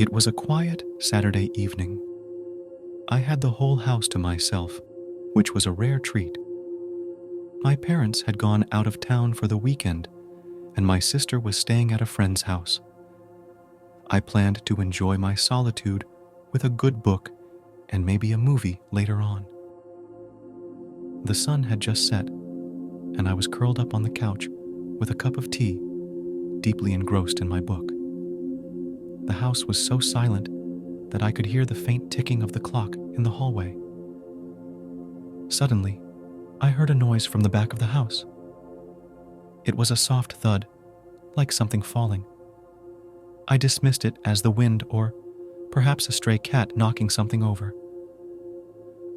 It was a quiet Saturday evening. I had the whole house to myself, which was a rare treat. My parents had gone out of town for the weekend, and my sister was staying at a friend's house. I planned to enjoy my solitude with a good book and maybe a movie later on. The sun had just set, and I was curled up on the couch with a cup of tea, deeply engrossed in my book. The house was so silent that I could hear the faint ticking of the clock in the hallway. Suddenly, I heard a noise from the back of the house. It was a soft thud, like something falling. I dismissed it as the wind or perhaps a stray cat knocking something over.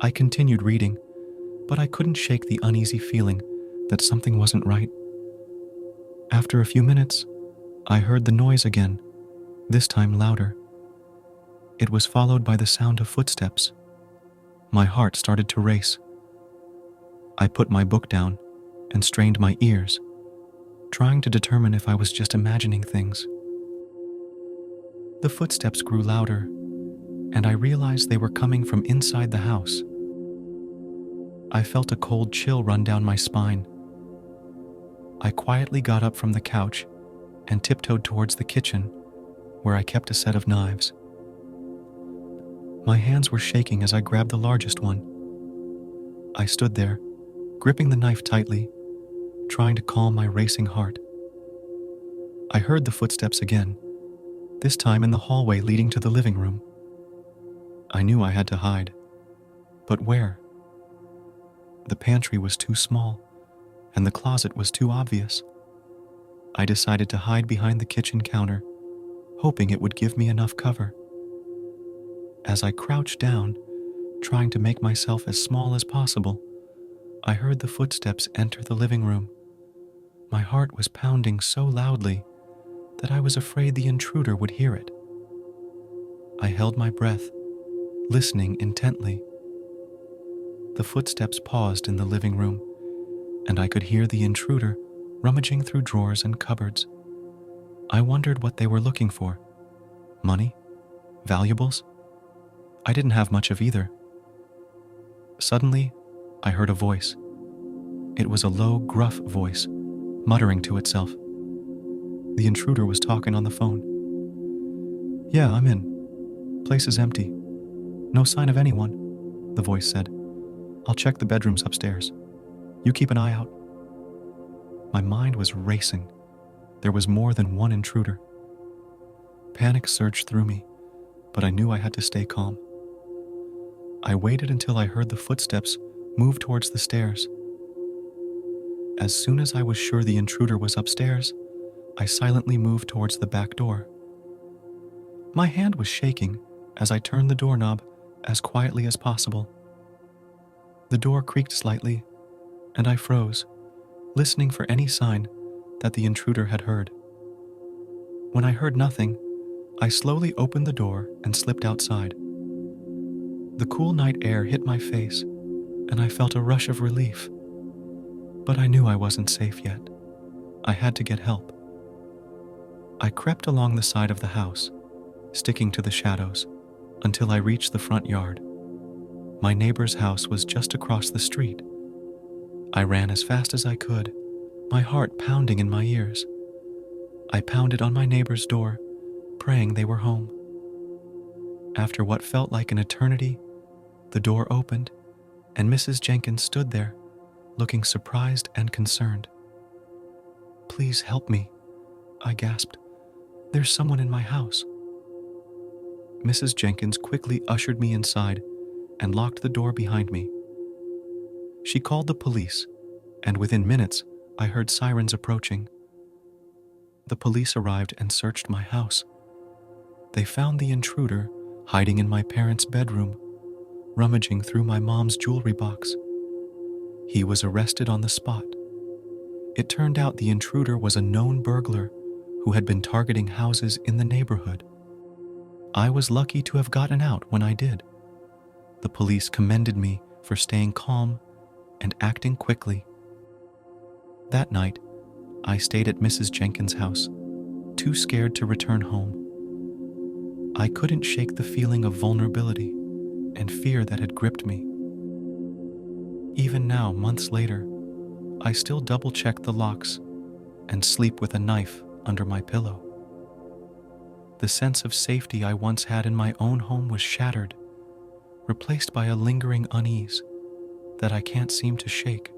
I continued reading, but I couldn't shake the uneasy feeling that something wasn't right. After a few minutes, I heard the noise again, this time louder. It was followed by the sound of footsteps. My heart started to race. I put my book down and strained my ears, trying to determine if I was just imagining things. The footsteps grew louder, and I realized they were coming from inside the house. I felt a cold chill run down my spine. I quietly got up from the couch and tiptoed towards the kitchen, where I kept a set of knives. My hands were shaking as I grabbed the largest one. I stood there, gripping the knife tightly, trying to calm my racing heart. I heard the footsteps again, this time in the hallway leading to the living room. I knew I had to hide, but where? The pantry was too small, and the closet was too obvious. I decided to hide behind the kitchen counter, hoping it would give me enough cover. As I crouched down, trying to make myself as small as possible, I heard the footsteps enter the living room. My heart was pounding so loudly that I was afraid the intruder would hear it. I held my breath, listening intently. The footsteps paused in the living room, and I could hear the intruder rummaging through drawers and cupboards. I wondered what they were looking for. Money? Valuables? I didn't have much of either. Suddenly, I heard a voice. It was a low, gruff voice, muttering to itself. The intruder was talking on the phone. "Yeah, I'm in. Place is empty. No sign of anyone," the voice said. "I'll check the bedrooms upstairs. You keep an eye out." My mind was racing. There was more than one intruder. Panic surged through me, but I knew I had to stay calm. I waited until I heard the footsteps move towards the stairs. As soon as I was sure the intruder was upstairs, I silently moved towards the back door. My hand was shaking as I turned the doorknob as quietly as possible. The door creaked slightly, and I froze, listening for any sign that the intruder had heard. When I heard nothing, I slowly opened the door and slipped outside. The cool night air hit my face, and I felt a rush of relief. But I knew I wasn't safe yet. I had to get help. I crept along the side of the house, sticking to the shadows, until I reached the front yard. My neighbor's house was just across the street. I ran as fast as I could, my heart pounding in my ears. I pounded on my neighbor's door, praying they were home. After what felt like an eternity, the door opened, and Mrs. Jenkins stood there, looking surprised and concerned. "Please help me," I gasped. "There's someone in my house." Mrs. Jenkins quickly ushered me inside and locked the door behind me. She called the police, and within minutes, I heard sirens approaching. The police arrived and searched my house. They found the intruder hiding in my parents' bedroom, rummaging through my mom's jewelry box. He was arrested on the spot. It turned out the intruder was a known burglar who had been targeting houses in the neighborhood. I was lucky to have gotten out when I did. The police commended me for staying calm and acting quickly. That night, I stayed at Mrs. Jenkins' house, too scared to return home. I couldn't shake the feeling of vulnerability and fear that had gripped me. Even now, months later, I still double-check the locks and sleep with a knife under my pillow. The sense of safety I once had in my own home was shattered, replaced by a lingering unease that I can't seem to shake.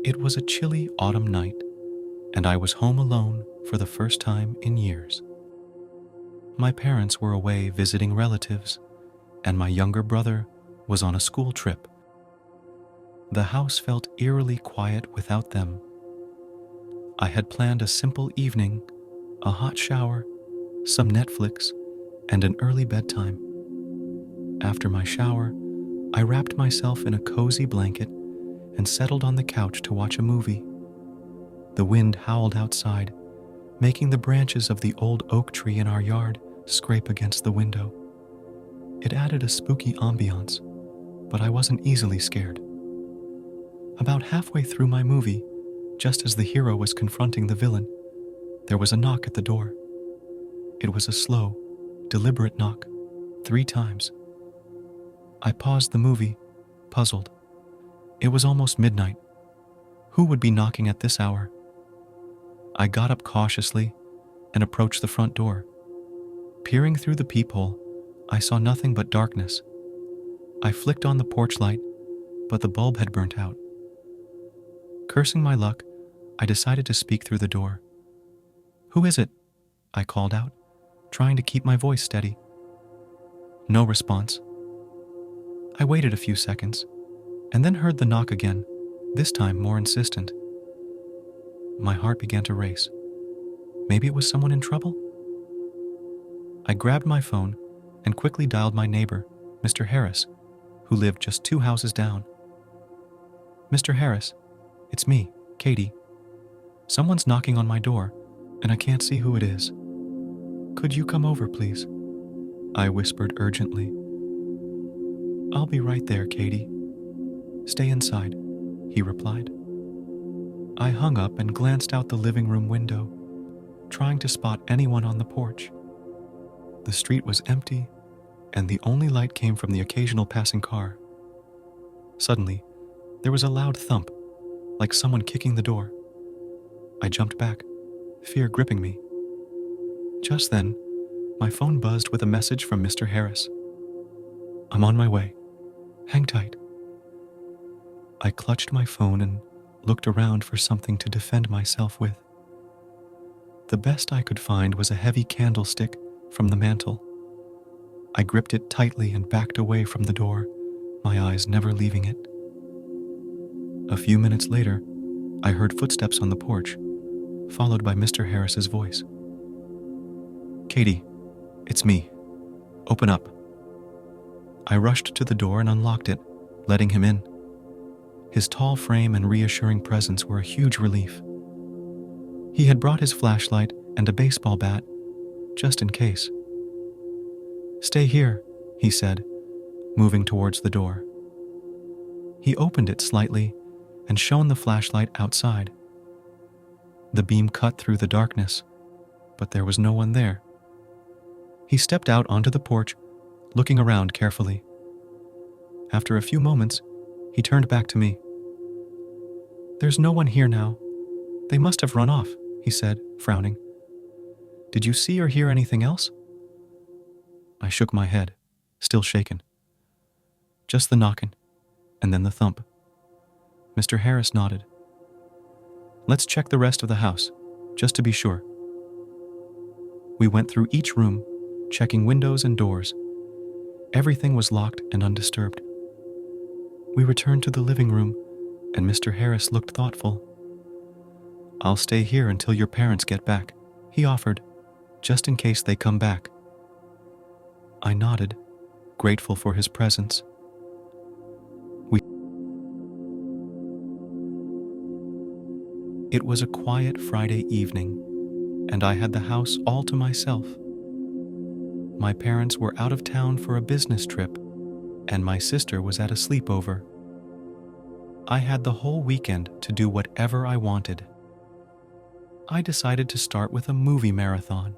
It was a chilly autumn night, and I was home alone for the first time in years. My parents were away visiting relatives, and my younger brother was on a school trip. The house felt eerily quiet without them. I had planned a simple evening, a hot shower, some Netflix, and an early bedtime. After my shower, I wrapped myself in a cozy blanket and settled on the couch to watch a movie. The wind howled outside, making the branches of the old oak tree in our yard scrape against the window. It added a spooky ambiance, but I wasn't easily scared. About halfway through my movie, just as the hero was confronting the villain, there was a knock at the door. It was a slow, deliberate knock, 3 times. I paused the movie, puzzled. It was almost midnight. Who would be knocking at this hour? I got up cautiously and approached the front door. Peering through the peephole, I saw nothing but darkness. I flicked on the porch light, but the bulb had burnt out. Cursing my luck, I decided to speak through the door. "Who is it?" I called out, trying to keep my voice steady. No response. I waited a few seconds, and then heard the knock again, this time more insistent. My heart began to race. Maybe it was someone in trouble? I grabbed my phone and quickly dialed my neighbor, Mr. Harris, who lived just 2 houses down. "Mr. Harris, it's me, Katie. Someone's knocking on my door, and I can't see who it is. Could you come over, please?" I whispered urgently. "I'll be right there, Katie. Stay inside," he replied. I hung up and glanced out the living room window, trying to spot anyone on the porch. The street was empty, and the only light came from the occasional passing car. Suddenly, there was a loud thump, like someone kicking the door. I jumped back, fear gripping me. Just then, my phone buzzed with a message from Mr. Harris. "I'm on my way. Hang tight." I clutched my phone and looked around for something to defend myself with. The best I could find was a heavy candlestick from the mantel. I gripped it tightly and backed away from the door, my eyes never leaving it. A few minutes later, I heard footsteps on the porch, followed by Mr. Harris's voice. "Katie, it's me. Open up." I rushed to the door and unlocked it, letting him in. His tall frame and reassuring presence were a huge relief. He had brought his flashlight and a baseball bat, just in case. "Stay here," he said, moving towards the door. He opened it slightly and shone the flashlight outside. The beam cut through the darkness, but there was no one there. He stepped out onto the porch, looking around carefully. After a few moments, he turned back to me. "There's no one here now. They must have run off," he said, frowning. "Did you see or hear anything else?" I shook my head, still shaken. "Just the knocking, and then the thump." Mr. Harris nodded. "Let's check the rest of the house, just to be sure." We went through each room, checking windows and doors. Everything was locked and undisturbed. We returned to the living room, and Mr. Harris looked thoughtful. "I'll stay here until your parents get back," he offered, "just in case they come back." I nodded, grateful for his presence. It was a quiet Friday evening, and I had the house all to myself. My parents were out of town for a business trip, and my sister was at a sleepover. I had the whole weekend to do whatever I wanted. I decided to start with a movie marathon.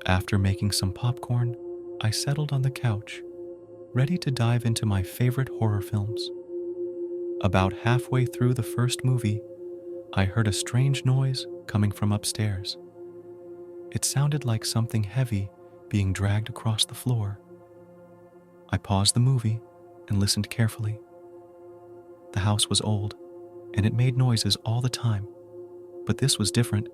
After making some popcorn, I settled on the couch, ready to dive into my favorite horror films. About halfway through the first movie, I heard a strange noise coming from upstairs. It sounded like something heavy being dragged across the floor. I paused the movie and listened carefully. The house was old, and it made noises all the time, but this was different.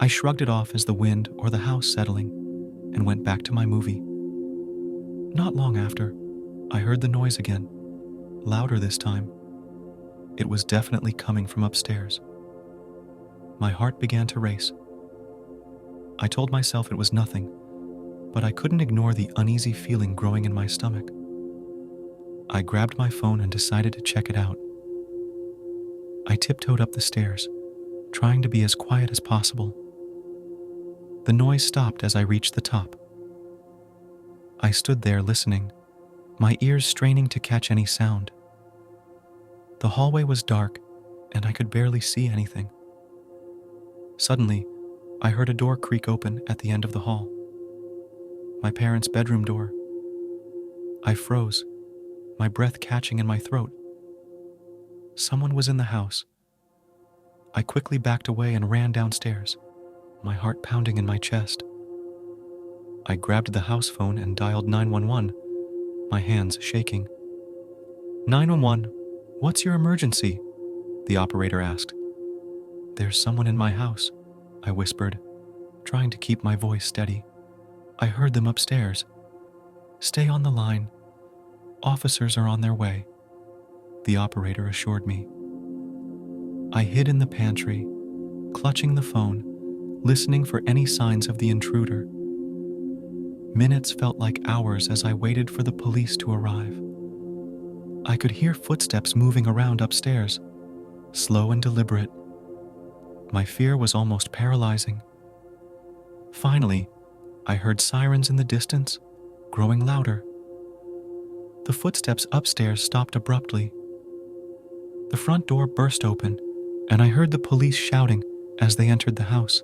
I shrugged it off as the wind or the house settling and went back to my movie. Not long after, I heard the noise again, louder this time. It was definitely coming from upstairs. My heart began to race. I told myself it was nothing, but I couldn't ignore the uneasy feeling growing in my stomach. I grabbed my phone and decided to check it out. I tiptoed up the stairs, trying to be as quiet as possible. The noise stopped as I reached the top. I stood there listening, my ears straining to catch any sound. The hallway was dark, and I could barely see anything. Suddenly, I heard a door creak open at the end of the hall. My parents' bedroom door. I froze, my breath catching in my throat. Someone was in the house. I quickly backed away and ran downstairs, my heart pounding in my chest. I grabbed the house phone and dialed 911, my hands shaking. 911, what's your emergency? The operator asked. There's someone in my house, I whispered, trying to keep my voice steady. I heard them upstairs. Stay on the line. Officers are on their way, the operator assured me. I hid in the pantry, clutching the phone, listening for any signs of the intruder. Minutes felt like hours as I waited for the police to arrive. I could hear footsteps moving around upstairs, slow and deliberate. My fear was almost paralyzing. Finally, I heard sirens in the distance, growing louder. The footsteps upstairs stopped abruptly. The front door burst open, and I heard the police shouting as they entered the house.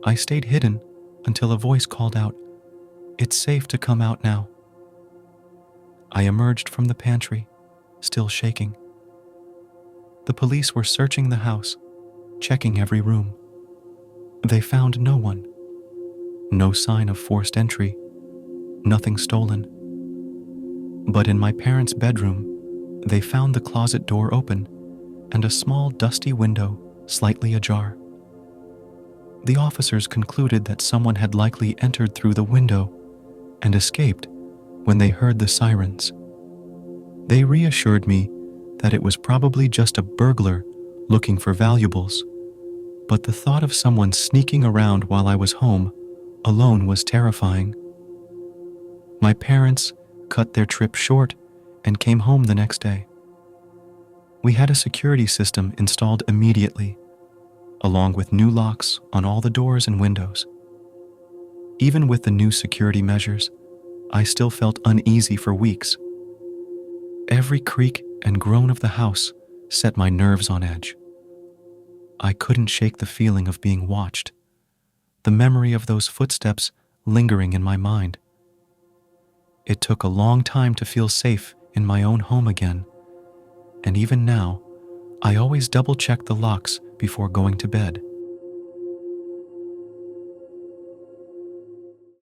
I stayed hidden until a voice called out, "It's safe to come out now." I emerged from the pantry, still shaking. The police were searching the house, checking every room. They found no one. No sign of forced entry, nothing stolen. But in my parents' bedroom, they found the closet door open and a small dusty window slightly ajar. The officers concluded that someone had likely entered through the window and escaped when they heard the sirens. They reassured me that it was probably just a burglar looking for valuables, but the thought of someone sneaking around while I was home alone was terrifying. My parents cut their trip short and came home the next day. We had a security system installed immediately, along with new locks on all the doors and windows. Even with the new security measures, I still felt uneasy for weeks. Every creak and groan of the house set my nerves on edge. I couldn't shake the feeling of being watched, the memory of those footsteps lingering in my mind. It took a long time to feel safe in my own home again, and even now, I always double-check the locks before going to bed.